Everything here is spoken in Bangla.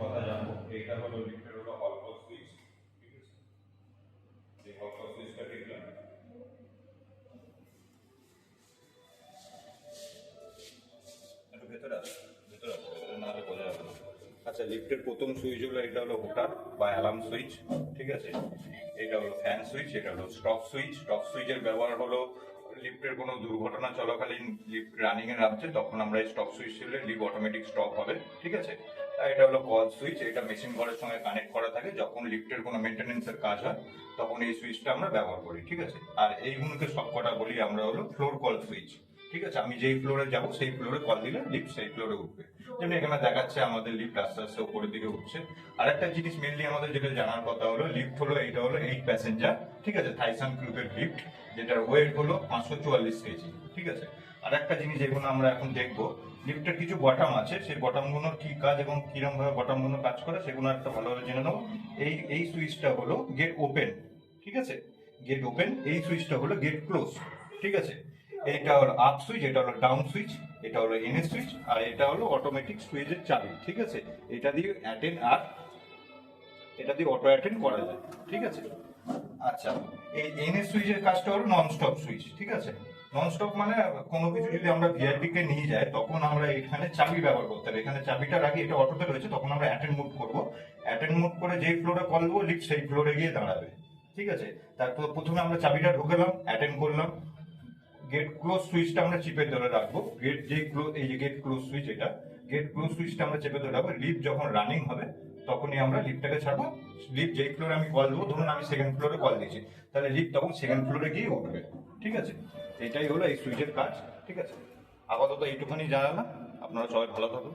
কথা জানবো। এইটা হলো লিফটের হলো হল ক্লক সুইচ, ঠিক আছে? এই হল ক্লক সুইচটা টিপলাম, একটু ভেতরে আসো, ভেতরে আসো, ভেতরে না হলে বোঝা যাবে না। আচ্ছা, লিফটের প্রথম সুইচ হলো, এটা হলো হুটার বা অ্যালার্ম সুইচ, ঠিক আছে? এটা হলো ফ্যান সুইচ, এটা হলো স্টপ সুইচ। স্টপ সুইচের ব্যবহার হলো লিফটের কোনো দুর্ঘটনা চলাকালীন লিফট রানিং এ রাখছে, তখন আমরা এই স্টপ সুইচ টিপলে লিফট অটোমেটিক স্টপ হবে, ঠিক আছে? আর এটা হলো কল সুইচ, এটা মেশিন ঘরের সঙ্গে কানেক্ট করা থাকে, যখন লিফটের কোনো মেনটেন্যান্সের কাজ হয় তখন এই সুইচটা আমরা ব্যবহার করি, ঠিক আছে? আর এইগুলোকে সবকটা বলি আমরা হলো ফ্লোর কল সুইচ, ঠিক আছে? আমি যেই ফ্লোরে যাব সেই ফ্লোরে কল দিলে লিফট সেই ফ্লোরে উঠবে। যেমন এখানে দেখাচ্ছে আমাদের লিফট আস্তে আস্তে উপরের দিকে উঠছে। আর একটা জিনিস মেনলি আমাদের যেটা জানার কথা হলো, লিফট হলো এইটা হলো 8 প্যাসেঞ্জার, ঠিক আছে? থাইসান গ্রুপের লিফট, যেটার ওয়েট হলো 544 কেজি, ঠিক আছে? আর একটা জিনিস যেগুলো আমরা এখন দেখবো, লিফটের কিছু বটম আছে, সেই বটমগুলোর কি কাজ এবং কিরকম ভাবে বটমগুলো কাজ করে সেগুলো একটা ভালোভাবে জেনে নেবো। এই সুইচটা হলো গেট ওপেন, ঠিক আছে? Gate open. এই সুইচটা হলো গেট ক্লোজ, ঠিক আছে? এটা হলো আপ সুইচ, এটা হলো ডাউন সুইচ, এটা হলো এনএ সুইচ, আর এটা হলো অটোমেটিক সুইচের চাবি, ঠিক আছে? এটা দিয়ে অ্যাটেন্ড আর এটা দিয়ে অটো অ্যাটেন্ড করা যায়, ঠিক আছে? আচ্ছা, এই এনএ সুইচের কাজটা হলো নন স্টপ সুইচ, ঠিক আছে? নন স্টপ মানে কোনো কিছু যদি আমরা ভিআইপি কে নিয়ে যাই তখন আমরা এখানে চাবি ব্যবহার করতে হবে। এখানে চাবিটার আগে এটা অটোতে রয়েছে, তখন আমরা অ্যাটেন্ড মুভ করব। অ্যাটেন্ড মুভ করে যেই ফ্লোরে কল দেবো লিফট সেই ফ্লোরে গিয়ে দাঁড়াবে, ঠিক আছে? তারপর প্রথমে আমরা চাবিটা ঢুকালাম, অ্যাটেন্ড করলাম। গেট ক্লোজ সুইচটা আমরা চিপে ধরে রাখবো। গেট যে ক্লোজ, এই যে গেট ক্লোজ সুইচ, এটা গেট ক্লোজ সুইচটা আমরা চেপে ধরে রাখবো। লিফট যখন রানিং হবে তখনই আমরা লিফটটাকে ছাড়বো। লিফট যেই ফ্লোরে আমি কল দেবো, ধরুন আমি সেকেন্ড ফ্লোরে কল দিয়েছি, তাহলে লিফট তখন সেকেন্ড ফ্লোরে গিয়ে উঠবে, ঠিক আছে? এটাই হলো এই সুইচের কাজ, ঠিক আছে? আপাতত এইটুখানি জানালাম। আপনারা সবাই ভালো থাকুন।